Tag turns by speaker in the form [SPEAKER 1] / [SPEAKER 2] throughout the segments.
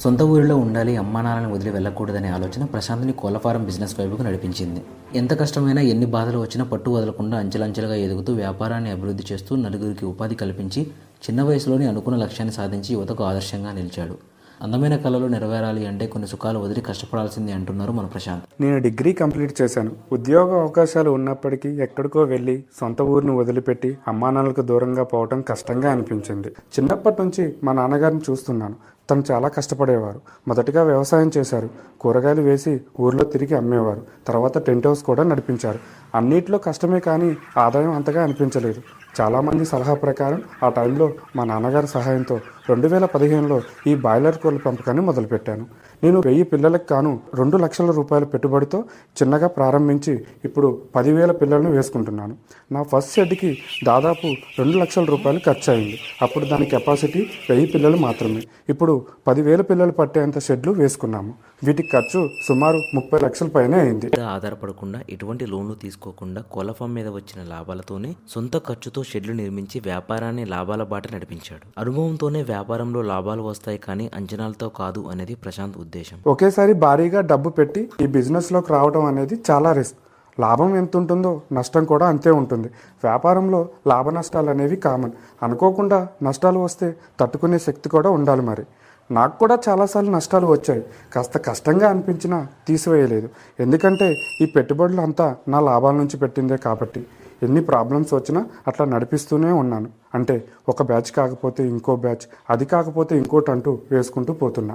[SPEAKER 1] సొంత ఊరిలో ఉండాలి, అమ్మానాన్నని వదిలి వెళ్ళకూడదనే ఆలోచన ప్రశాంత్ని కోళ్ల ఫారం బిజినెస్ వైపుకు నడిపించింది. ఎంత కష్టమైనా, ఎన్ని బాధలు వచ్చినా పట్టు వదలకుండా అంచెలంచెలుగా ఎదుగుతూ వ్యాపారాన్ని అభివృద్ధి చేస్తూ నలుగురికి ఉపాధి కల్పించి చిన్న వయసులోనే అనుకున్న లక్ష్యాన్ని సాధించి యువతకు ఆదర్శంగా నిలిచాడు. అందమైన కళలు నెరవేరాలి అంటే కొన్ని సుఖాలు వదిలి కష్టపడాల్సిందే అంటున్నారు మన ప్రశాంత్.
[SPEAKER 2] నేను డిగ్రీ కంప్లీట్ చేశాను. ఉద్యోగ అవకాశాలు ఉన్నప్పటికీ ఎక్కడికో వెళ్ళి సొంత ఊరిని వదిలిపెట్టి అమ్మానాన్నలకు దూరంగా పోవటం కష్టంగా అనిపించింది. చిన్నప్పటి నుంచి మా నాన్నగారిని చూస్తున్నాను. తను చాలా కష్టపడేవారు. మొదటగా వ్యవసాయం చేశారు. కూరగాయలు వేసి ఊర్లో తిరిగి అమ్మేవారు. తర్వాత టెంట్ హౌస్ కూడా నడిపించారు. అన్నిట్లో కష్టమే కానీ ఆదాయం అంతగా అనిపించలేదు. చాలామంది సలహా ప్రకారం ఆ టైంలో మా నాన్నగారి సహాయంతో 2015లో ఈ బాయిలర్ కోళ్ళ పెంపకాన్ని మొదలుపెట్టాను. నేను 1000 పిల్లలకు కాను 2 లక్షల రూపాయల పెట్టుబడితో చిన్నగా ప్రారంభించి ఇప్పుడు 10,000 పిల్లలను వేసుకుంటున్నాను. నా ఫస్ట్ షెడ్కి దాదాపు 2 లక్షల రూపాయలు ఖర్చు అయింది. అప్పుడు దాని కెపాసిటీ 1000 పిల్లలు మాత్రమే. ఇప్పుడు 10,000 పిల్లలు పట్టేంత షెడ్లు వేసుకున్నాము. వీటికి ఖర్చు సుమారు 30 లక్షల పైనే అయింది.
[SPEAKER 1] ఆధారపడకుండా, ఎటువంటి లోన్లు తీసుకోకుండా కోళ్ల ఫామ్ మీద వచ్చిన లాభాలతోనే సొంత ఖర్చుతో షెడ్లు నిర్మించి వ్యాపారాన్ని లాభాల బాట నడిపించాడు. అనుభవంతోనే వ్యాపారంలో లాభాలు వస్తాయి కానీ అంచనాలతో కాదు అనేది ప్రశాంత్ ఉద్దేశం.
[SPEAKER 2] ఒకేసారి భారీగా డబ్బు పెట్టి ఈ బిజినెస్లోకి రావడం అనేది చాలా రిస్క్. లాభం ఎంత ఉంటుందో నష్టం కూడా అంతే ఉంటుంది. వ్యాపారంలో లాభ నష్టాలు అనేవి కామన్. అనుకోకుండా నష్టాలు వస్తే తట్టుకునే శక్తి కూడా ఉండాలి. మరి నాకు కూడా చాలాసార్లు నష్టాలు వచ్చాయి. కాస్త కష్టంగా అనిపించినా తీసివేయలేదు. ఎందుకంటే ఈ పెట్టుబడులు అంతా నా లాభాల నుంచి పెట్టిందే కాబట్టి. ఎన్ని ప్రాబ్లమ్స్ వచ్చినా అట్లా నడిపిస్తూనే ఉన్నాను. అంటే ఒక బ్యాచ్ కాకపోతే ఇంకో బ్యాచ్, అది కాకపోతే ఇంకోటి అంటూ వేసుకుంటూ పోతున్నా.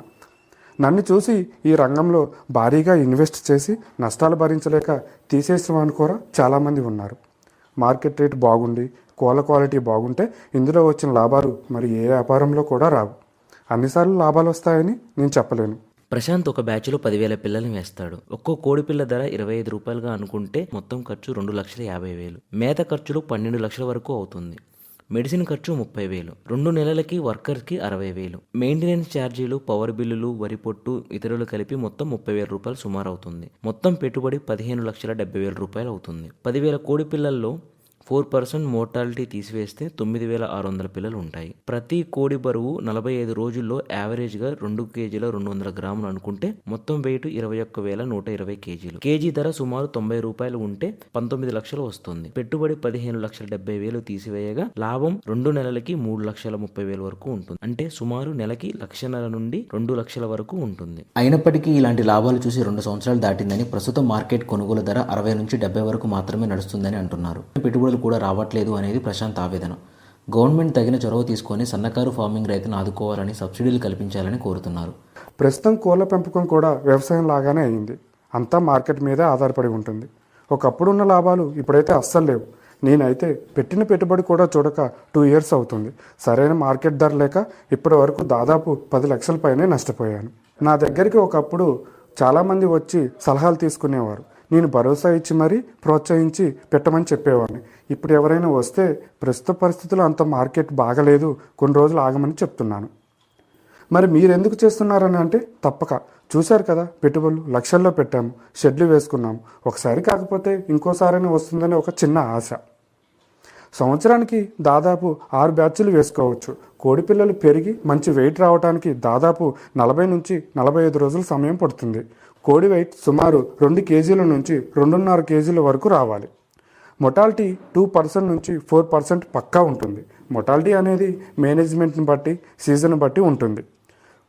[SPEAKER 2] నన్ను చూసి ఈ రంగంలో భారీగా ఇన్వెస్ట్ చేసి నష్టాలు భరించలేక తీసేసిన వాళ్ళు కూడా చాలామంది ఉన్నారు. మార్కెట్ రేట్ బాగుండి కోళ్ళ క్వాలిటీ బాగుంటే ఇందులో వచ్చిన లాభాలు మరి ఏ వ్యాపారంలో కూడా రావు. అన్నిసార్లు లాభాలు వస్తాయని నేను చెప్పలేను.
[SPEAKER 1] ప్రశాంత్ ఒక బ్యాచ్లో 10,000 పిల్లల్ని వేస్తాడు. ఒక్కో కోడి పిల్ల ధర 25 రూపాయలుగా అనుకుంటే మొత్తం ఖర్చు 2,50,000. మేత ఖర్చులు 12 లక్షల వరకు అవుతుంది. మెడిసిన్ ఖర్చు 30,000. 2 నెలలకి వర్కర్కి 60,000. మెయింటెనెన్స్ ఛార్జీలు, పవర్ బిల్లులు, వరి పొట్టు, ఇతరులు కలిపి మొత్తం 30,000 రూపాయలు సుమారు అవుతుంది. మొత్తం పెట్టుబడి 15,70,000 రూపాయలు అవుతుంది. 10,000 కోడి పిల్లల్లో 4% మోర్టాలిటీ తీసివేస్తే 9,600 పిల్లలు ఉంటాయి. ప్రతి కోడి బరువు 45 రోజుల్లో యావరేజ్గా 2 కేజీల 200 గ్రాములు అనుకుంటే మొత్తం వెయిట్ 21,120 కేజీలు. కేజీ ధర సుమారు 90 రూపాయలు ఉంటే 19 లక్షలు వస్తుంది. పెట్టుబడి 15,70,000 తీసివేయగా లాభం 2 నెలలకి 3,30,000 వరకు ఉంటుంది. అంటే సుమారు నెలకి 1,50,000 నుండి 2 లక్షల వరకు ఉంటుంది. అయినప్పటికీ ఇలాంటి లాభాలు చూసి 2 సంవత్సరాలు దాటిందని, ప్రస్తుతం మార్కెట్ కొనుగోలు ధర 60 నుంచి 70 వరకు మాత్రమే నడుస్తుందని అంటున్నారు. పెట్టుబడులు కూడా రావట్లేదు అనేది ప్రశాంత్ ఆవేదన. గవర్నమెంట్ తగిన చొరవ తీసుకొని సన్నకారు ఫార్మింగ్ రైతును ఆదుకోవాలని, సబ్సిడీలు కల్పించాలని కోరుతున్నారు.
[SPEAKER 2] ప్రస్తుతం కోళ్ళ పెంపకం కూడా వ్యవసాయం లాగానే అయింది. అంతా మార్కెట్ మీదే ఆధారపడి ఉంటుంది. ఒకప్పుడున్న లాభాలు ఇప్పుడైతే అస్సలు లేవు. నేనైతే పెట్టిన పెట్టుబడి కూడా చూడక 2 ఇయర్స్ అవుతుంది. సరైన మార్కెట్ ధర లేక ఇప్పటి వరకు దాదాపు 10 లక్షల పైనే నష్టపోయాను. నా దగ్గరికి ఒకప్పుడు చాలామంది వచ్చి సలహాలు తీసుకునేవారు. నేను భరోసా ఇచ్చి మరీ ప్రోత్సహించి పెట్టమని చెప్పేవాడిని. ఇప్పుడు ఎవరైనా వస్తే ప్రస్తుత పరిస్థితుల్లో అంత మార్కెట్ బాగలేదు, కొన్ని రోజులు ఆగమని చెప్తున్నాను. మరి మీరెందుకు చేస్తున్నారని అంటే తప్పక చూశారు కదా, పెట్టుబడులు లక్షల్లో పెట్టాము, షెడ్లు వేసుకున్నాము. ఒకసారి కాకపోతే ఇంకోసారైనా వస్తుందని ఒక చిన్న ఆశ. సంవత్సరానికి దాదాపు 6 బ్యాచ్లు వేసుకోవచ్చు. కోడి పిల్లలు పెరిగి మంచి వెయిట్ రావడానికి దాదాపు 40 నుంచి 45 రోజుల సమయం పడుతుంది. కోడి వెయిట్ సుమారు 2 కేజీల నుంచి 2.5 కేజీల వరకు రావాలి. మొటాలిటీ 2% నుంచి 4% పక్కా ఉంటుంది. మొటాలిటీ అనేది మేనేజ్మెంట్ని బట్టి, సీజన్ బట్టి ఉంటుంది.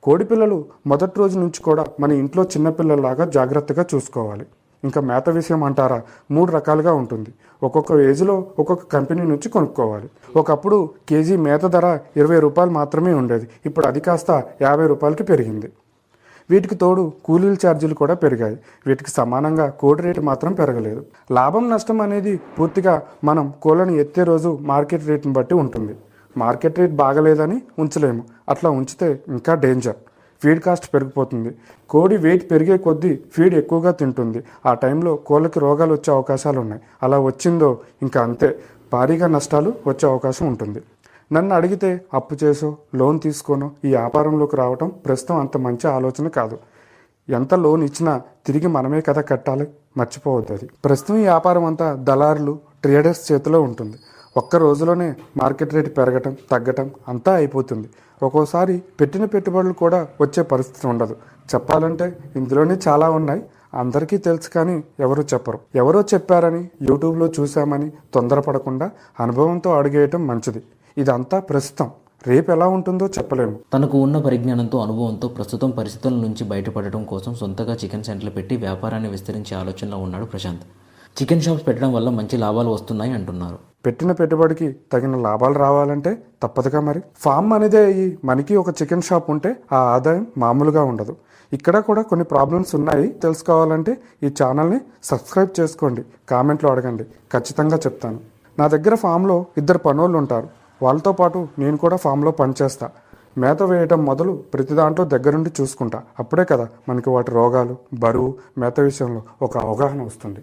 [SPEAKER 2] కోడి పిల్లలు మొదటి రోజు నుంచి కూడా మన ఇంట్లో చిన్నపిల్లల్లాగా జాగ్రత్తగా చూసుకోవాలి. ఇంకా మేత విషయం అంటారా, 3 రకాలుగా ఉంటుంది. ఒక్కొక్క ఏజ్లో ఒక్కొక్క కంపెనీ నుంచి కొనుక్కోవాలి. ఒకప్పుడు కేజీ మేత ధర 20 రూపాయలు మాత్రమే ఉండేది. ఇప్పుడు అది కాస్త 50 రూపాయలకి పెరిగింది. వీటికి తోడు కూలీల ఛార్జీలు కూడా పెరిగాయి. వీటికి సమానంగా కోడి రేటు మాత్రం పెరగలేదు. లాభం నష్టం అనేది పూర్తిగా మనం కోళ్ళను ఎత్తే రోజు మార్కెట్ రేట్ని బట్టి ఉంటుంది. మార్కెట్ రేట్ బాగలేదని ఉంచలేము. అట్లా ఉంచితే ఇంకా డేంజర్. ఫీడ్ కాస్ట్ పెరిగిపోతుంది. కోడి వెయిట్ పెరిగే కొద్దీ ఫీడ్ ఎక్కువగా తింటుంది. ఆ టైంలో కోళ్ళకి రోగాలు వచ్చే అవకాశాలు ఉన్నాయి. అలా వచ్చిందో ఇంకా అంతే, భారీగా నష్టాలు వచ్చే అవకాశం ఉంటుంది. నన్ను అడిగితే అప్పు చేసో లోన్ తీసుకోనో ఈ వ్యాపారంలోకి రావటం ప్రస్తుతం అంత మంచి ఆలోచన కాదు. ఎంత లోన్ ఇచ్చినా తిరిగి మనమే కదా కట్టాలి, మర్చిపోవద్దు అది. ప్రస్తుతం ఈ వ్యాపారం అంతా దళారులు, ట్రేడర్స్ చేతిలో ఉంటుంది. ఒక్క రోజులోనే మార్కెట్ రేట్ పెరగటం తగ్గటం అంతా అయిపోతుంది. ఒక్కోసారి పెట్టిన పెట్టుబడులు కూడా వచ్చే పరిస్థితి ఉండదు. చెప్పాలంటే ఇందులోనే చాలా ఉన్నాయి. అందరికీ తెలుసు కానీ ఎవరు చెప్పరు. ఎవరో చెప్పారని యూట్యూబ్లో చూసామని తొందరపడకుండా అనుభవంతో అడిగేయటం మంచిది. ఇదంతా ప్రస్తుతం, రేపు ఎలా ఉంటుందో చెప్పలేము.
[SPEAKER 1] తనకు ఉన్న పరిజ్ఞానంతో అనుభవంతో ప్రస్తుతం పరిస్థితుల నుంచి బయటపడటం కోసం సొంతగా చికెన్ సెంటర్లు పెట్టి వ్యాపారాన్ని విస్తరించే ఆలోచనలో ఉన్నాడు ప్రశాంత్. చికెన్ షాప్స్ పెట్టడం వల్ల మంచి లాభాలు వస్తున్నాయి అంటున్నారు.
[SPEAKER 2] పెట్టిన పెట్టుబడికి తగిన లాభాలు రావాలంటే తప్పదుగా మరి. ఫామ్ అనేదే అయ్యి మనకి ఒక చికెన్ షాప్ ఉంటే ఆ ఆదాయం మామూలుగా ఉండదు. ఇక్కడ కూడా కొన్ని ప్రాబ్లమ్స్ ఉన్నాయి. తెలుసుకోవాలంటే ఈ ఛానల్ని సబ్స్క్రైబ్ చేసుకోండి, కామెంట్లో అడగండి, ఖచ్చితంగా చెప్తాను. నా దగ్గర ఫామ్లో 2 పనోళ్ళు ఉంటారు. వాళ్ళతో పాటు నేను కూడా ఫామ్లో పనిచేస్తా. మేత వేయటం మొదలు ప్రతి దాంట్లో దగ్గరుండి చూసుకుంటా. అప్పుడే కదా మనకి వాటి రోగాలు, బరువు, మేత విషయంలో ఒక అవగాహన వస్తుంది.